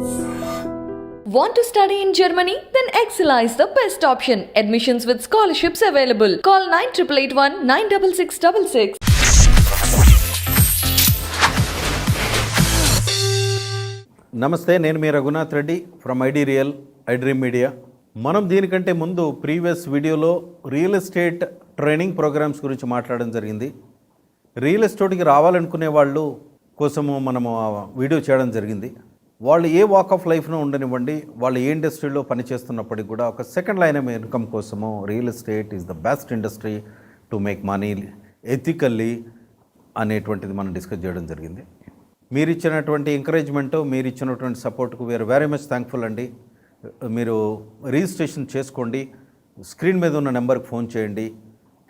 Want to study in Germany? Then Excella is the best option. Admissions with scholarships available. Call 9881 96666. నమస్తే, నేను మీ Raghunath Reddy from ID real iDream media. మనం దీనికంటే ముందు previous వీడియోలో real estate training programmes గురించి మాట్లాడడం జరిగింది. రియల్ ఎస్టేట్కి రావాలనుకునే వాళ్ళు కోసము మనము వీడియో చేయడం జరిగింది. వాళ్ళు ఏ వాక్ ఆఫ్ లైఫ్ను ఉండనివ్వండి, వాళ్ళు ఏ ఇండస్ట్రీలో పనిచేస్తున్నప్పటికీ కూడా ఒక సెకండ్ లైన్ ఆఫ్ ఇన్కమ్ కోసము real estate is the best industry to make money ethically అనేటువంటిది మనం డిస్కస్ చేయడం జరిగింది. మీరు ఇచ్చినటువంటి ఎంకరేజ్మెంట్, మీరు ఇచ్చినటువంటి సపోర్ట్కు వీఆర్ వెరీ మచ్ థ్యాంక్ఫుల్ అండి. మీరు రిజిస్ట్రేషన్ చేసుకోండి, స్క్రీన్ మీద ఉన్న నెంబర్కి ఫోన్ చేయండి,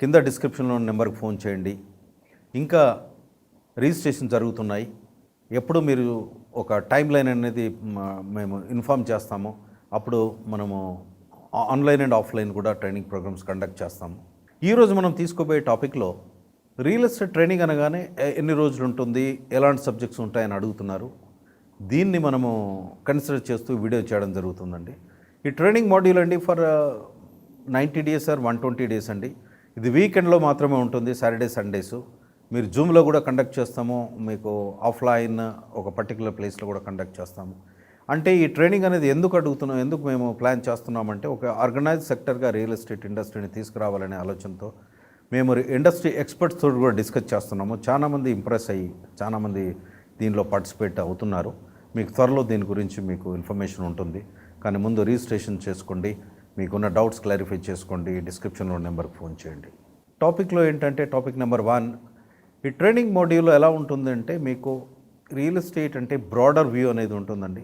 కింద డిస్క్రిప్షన్లో ఉన్న నెంబర్కి ఫోన్ చేయండి. ఇంకా రిజిస్ట్రేషన్ జరుగుతున్నాయి. ఎప్పుడు మీరు ఒక టైం లైన్ అనేది మేము ఇన్ఫామ్ చేస్తాము. అప్పుడు మనము ఆన్లైన్ అండ్ ఆఫ్లైన్ కూడా ట్రైనింగ్ ప్రోగ్రామ్స్ కండక్ట్ చేస్తాము. ఈరోజు మనం తీసుకోబోయే టాపిక్లో రియల్ ఎస్టేట్ ట్రైనింగ్ అనగానే ఎన్ని రోజులు ఉంటుంది, ఎలాంటి సబ్జెక్ట్స్ ఉంటాయని అడుగుతున్నారు. దీన్ని మనము కన్సిడర్ చేస్తూ వీడియో చేయడం జరుగుతుందండి. ఈ ట్రైనింగ్ మాడ్యూల్ అండి ఫర్ 90 days ఆర్ 120 days అండి. ఇది వీకెండ్లో మాత్రమే ఉంటుంది, సాటర్డే సండేసు. మీరు జూమ్లో కూడా కండక్ట్ చేస్తాము, మీకు ఆఫ్లైన్ ఒక పర్టికులర్ ప్లేస్లో కూడా కండక్ట్ చేస్తాము. అంటే ఈ ట్రైనింగ్ అనేది ఎందుకు మేము ప్లాన్ చేస్తున్నామంటే, ఒక ఆర్గనైజ్ సెక్టర్గా రియల్ ఎస్టేట్ ఇండస్ట్రీని తీసుకురావాలనే ఆలోచనతో మేము ఇండస్ట్రీ ఎక్స్పర్ట్స్తో కూడా డిస్కస్ చేస్తున్నాము. చాలామంది ఇంప్రెస్ అయ్యి చాలామంది దీనిలో పార్టిసిపేట్ అవుతున్నారు. మీకు త్వరలో దీని గురించి మీకు ఇన్ఫర్మేషన్ ఉంటుంది. కానీ ముందు రిజిస్ట్రేషన్ చేసుకోండి, మీకున్న డౌట్స్ క్లారిఫై చేసుకోండి, డిస్క్రిప్షన్లో నెంబర్కి ఫోన్ చేయండి. టాపిక్లో ఏంటంటే టాపిక్ నెంబర్ 1, ఈ ట్రైనింగ్ మాడ్యూల్లో ఎలా ఉంటుందంటే, మీకు రియల్ ఎస్టేట్ అంటే బ్రాడర్ వ్యూ అనేది ఉంటుందండి.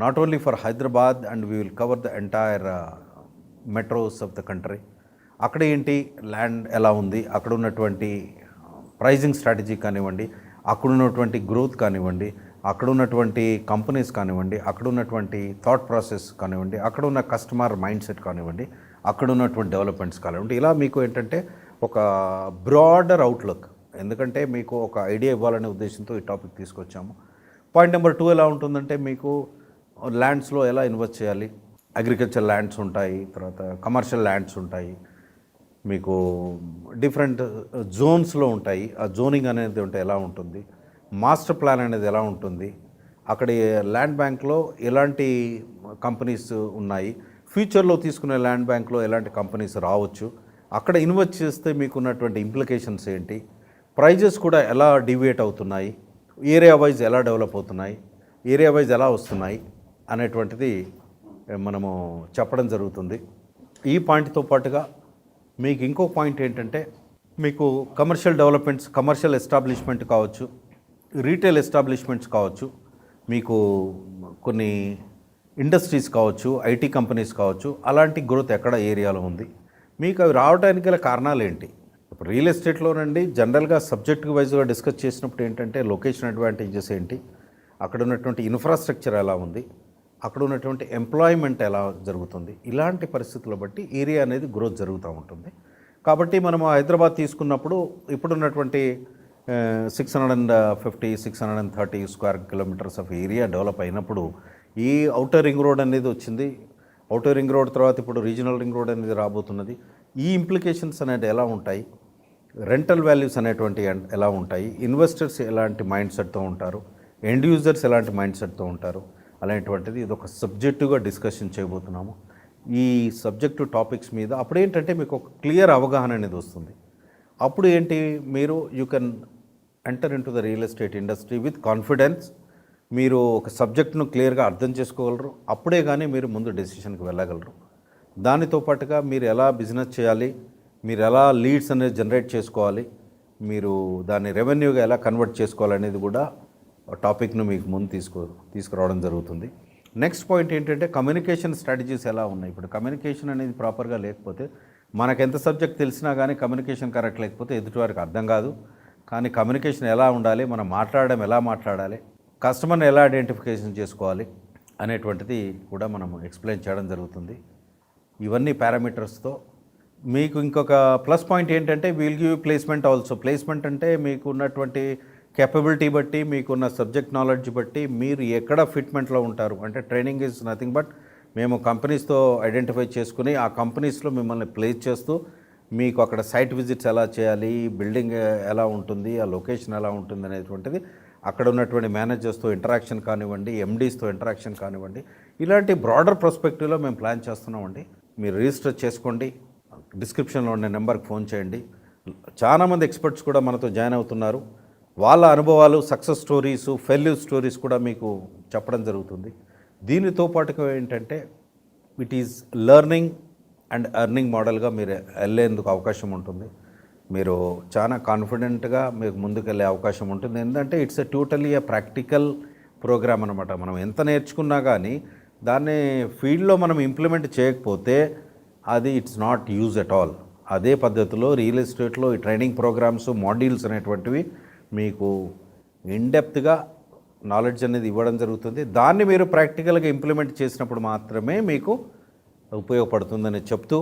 Not only for Hyderabad and we will cover the entire metros of the country. అక్కడ ఏంటి ల్యాండ్ ఎలా ఉంది, అక్కడ ఉన్నటువంటి ప్రైజింగ్ స్ట్రాటజీ కానివ్వండి, అక్కడ ఉన్నటువంటి గ్రోత్ కానివ్వండి, అక్కడ ఉన్నటువంటి కంపెనీస్ కానివ్వండి, అక్కడ ఉన్నటువంటి థాట్ ప్రాసెస్ కానివ్వండి, అక్కడ ఉన్న కస్టమర్ మైండ్ సెట్ కానివ్వండి, అక్కడ ఉన్నటువంటి డెవలప్మెంట్స్ కానివ్వండి, ఇలా మీకు ఏంటంటే ఒక బ్రాడర్ అవుట్లుక్. ఎందుకంటే మీకు ఒక ఐడియా ఇవ్వాలనే ఉద్దేశంతో ఈ టాపిక్ తీసుకొచ్చాము. పాయింట్ నెంబర్ 2 ఎలా ఉంటుందంటే, మీకు ల్యాండ్స్లో ఎలా ఇన్వెస్ట్ చేయాలి. అగ్రికల్చర్ ల్యాండ్స్ ఉంటాయి, తర్వాత కమర్షియల్ ల్యాండ్స్ ఉంటాయి, మీకు డిఫరెంట్ జోన్స్లో ఉంటాయి. ఆ జోనింగ్ అనేది ఉంటే ఎలా ఉంటుంది, మాస్టర్ ప్లాన్ అనేది ఎలా ఉంటుంది, అక్కడ ల్యాండ్ బ్యాంక్లో ఎలాంటి కంపెనీస్ ఉన్నాయి, ఫ్యూచర్లో తీసుకునే ల్యాండ్ బ్యాంక్లో ఎలాంటి కంపెనీస్ రావచ్చు, అక్కడ ఇన్వెస్ట్ చేస్తే మీకున్నటువంటి ఇంప్లికేషన్స్ ఏంటి, ప్రైజెస్ కూడా ఎలా డివియేట్ అవుతున్నాయి, ఏరియా వైజ్ ఎలా డెవలప్ అవుతున్నాయి, ఏరియా వైజ్ ఎలా వస్తున్నాయి అనేటువంటిది మనము చెప్పడం జరుగుతుంది. ఈ పాయింట్తో పాటుగా మీకు ఇంకో పాయింట్ ఏంటంటే, మీకు కమర్షియల్ డెవలప్మెంట్స్, కమర్షియల్ ఎస్టాబ్లిష్మెంట్ కావచ్చు, రీటైల్ ఎస్టాబ్లిష్మెంట్స్ కావచ్చు, మీకు కొన్ని ఇండస్ట్రీస్ కావచ్చు, ఐటీ కంపెనీస్ కావచ్చు, అలాంటి గ్రోత్ ఎక్కడ ఏరియాలో ఉంది, మీకు అవి రావడానికి గల కారణాలు ఏంటి. ఇప్పుడు రియల్ ఎస్టేట్లోనండి జనరల్గా సబ్జెక్ట్ వైజ్గా డిస్కస్ చేసినప్పుడు ఏంటంటే, లొకేషన్ అడ్వాంటేజెస్ ఏంటి, అక్కడ ఉన్నటువంటి ఇన్ఫ్రాస్ట్రక్చర్ ఎలా ఉంది, అక్కడ ఉన్నటువంటి ఎంప్లాయ్మెంట్ ఎలా జరుగుతుంది, ఇలాంటి పరిస్థితుల బట్టి ఏరియా అనేది గ్రోత్ జరుగుతూ ఉంటుంది. కాబట్టి మనము హైదరాబాద్ తీసుకున్నప్పుడు ఇప్పుడున్నటువంటి 630 square kilometres of area develop అయినప్పుడు ఈ ఔటర్ రింగ్ రోడ్ అనేది వచ్చింది. ఔటర్ రింగ్ రోడ్ తర్వాత ఇప్పుడు రీజనల్ రింగ్ రోడ్ అనేది రాబోతున్నది. ఈ ఇంప్లికేషన్స్ అనేది ఎలా ఉంటాయి, రెంటల్ వాల్యూస్ అనేటువంటి ఎలా ఉంటాయి, ఇన్వెస్టర్స్ ఎలాంటి మైండ్ సెట్తో ఉంటారు, ఎండ్ యూజర్స్ ఎలాంటి మైండ్ సెట్తో ఉంటారు అలాంటివంటిది ఇది ఒక సబ్జెక్టుగా డిస్కషన్ చేయబోతున్నాము. ఈ సబ్జెక్టు టాపిక్స్ మీద అప్పుడు ఏంటంటే మీకు ఒక క్లియర్ అవగాహన అనేది వస్తుంది. అప్పుడు ఏంటి, మీరు you can enter in to the real estate industry with confidence. మీరు ఒక సబ్జెక్ట్ను క్లియర్గా అర్థం చేసుకోగలరు. అప్పుడే కానీ మీరు ముందు డెసిషన్కి వెళ్ళగలరు. దానితో పాటుగా మీరు ఎలా బిజినెస్ చేయాలి, మీరు ఎలా లీడ్స్ అనేది జనరేట్ చేసుకోవాలి, మీరు దాన్ని రెవెన్యూగా ఎలా కన్వర్ట్ చేసుకోవాలనేది కూడా టాపిక్ను మీకు ముందు తీసుకురావడం జరుగుతుంది. నెక్స్ట్ పాయింట్ ఏంటంటే, కమ్యూనికేషన్ స్ట్రాటజీస్ ఎలా ఉన్నాయి. ఇప్పుడు కమ్యూనికేషన్ అనేది ప్రాపర్గా లేకపోతే, మనకు ఎంత సబ్జెక్ట్ తెలిసినా కానీ కమ్యూనికేషన్ కరెక్ట్ లేకపోతే ఎదుటివారికి అర్థం కాదు. కానీ కమ్యూనికేషన్ ఎలా ఉండాలి, మనం మాట్లాడడం ఎలా మాట్లాడాలి, కస్టమర్ని ఎలా ఐడెంటిఫికేషన్ చేసుకోవాలి అనేటువంటిది కూడా మనం ఎక్స్ప్లెయిన్ చేయడం జరుగుతుంది. ఇవన్నీ పారామీటర్స్తో మీకు ఇంకొక ప్లస్ పాయింట్ ఏంటంటే, will give placement also. Placement అంటే మీకు ఉన్నటువంటి కేపబిలిటీ బట్టి మీకున్న సబ్జెక్ట్ నాలెడ్జ్ బట్టి మీరు ఎక్కడ ఫిట్మెంట్లో ఉంటారు. అంటే ట్రైనింగ్ ఈజ్ నథింగ్ బట్ మేము కంపెనీస్తో ఐడెంటిఫై చేసుకుని ఆ కంపెనీస్లో మిమ్మల్ని ప్లేస్ చేస్తూ మీకు అక్కడ సైట్ విజిట్స్ ఎలా చేయాలి, బిల్డింగ్ ఎలా ఉంటుంది, ఆ లొకేషన్ ఎలా ఉంటుంది అనేటువంటిది అక్కడ ఉన్నటువంటి మేనేజర్స్తో ఇంటరాక్షన్ కానివ్వండి, ఎండీస్తో ఇంటరాక్షన్ కానివ్వండి, ఇలాంటి బ్రాడర్ పర్స్పెక్టివ్లో మేము ప్లాన్ చేస్తున్నామండి. మీరు రిజిస్టర్ చేసుకోండి, డిస్క్రిప్షన్లో ఉన్న నెంబర్కి ఫోన్ చేయండి. చాలామంది ఎక్స్పర్ట్స్ కూడా మనతో జాయిన్ అవుతున్నారు. వాళ్ళ అనుభవాలు, సక్సెస్ స్టోరీస్, ఫెయిల్యూర్ స్టోరీస్ కూడా మీకు చెప్పడం జరుగుతుంది. దీనితో పాటుగా ఏంటంటే it is learning and earning మోడల్గా మీరు వెళ్ళేందుకు అవకాశం ఉంటుంది. మీరు చాలా కాన్ఫిడెంట్గా మీకు ముందుకు వెళ్ళే అవకాశం ఉంటుంది. ఎందుకంటే it's totally a practical program అనమాట. మనం ఎంత నేర్చుకున్నా కానీ దాన్ని ఫీల్డ్లో మనం ఇంప్లిమెంట్ చేయకపోతే అది it's not use at all. అదే పద్ధతిలో రియల్ ఎస్టేట్లో ఈ ట్రైనింగ్ ప్రోగ్రామ్స్, మాడ్యూల్స్ అనేటువంటివి మీకు ఇన్డెప్త్గా నాలెడ్జ్ అనేది ఇవ్వడం జరుగుతుంది. దాన్ని మీరు ప్రాక్టికల్గా ఇంప్లిమెంట్ చేసినప్పుడు మాత్రమే మీకు ఉపయోగపడుతుందని చెప్తూ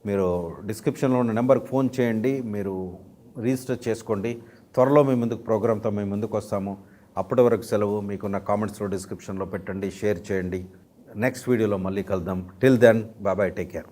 మీరు డిస్క్రిప్షన్లో ఉన్న నెంబర్కి ఫోన్ చేయండి, మీరు రిజిస్టర్ చేసుకోండి. త్వరలో మీ ముందుకు ప్రోగ్రామ్తో మేము ముందుకు వస్తాము. అప్పటి వరకు సెలవు. మీకున్న కామెంట్స్లో డిస్క్రిప్షన్లో పెట్టండి, షేర్ చేయండి. నెక్స్ట్ వీడియోలో మళ్ళీ కలుద్దాం. Till then bye, take care.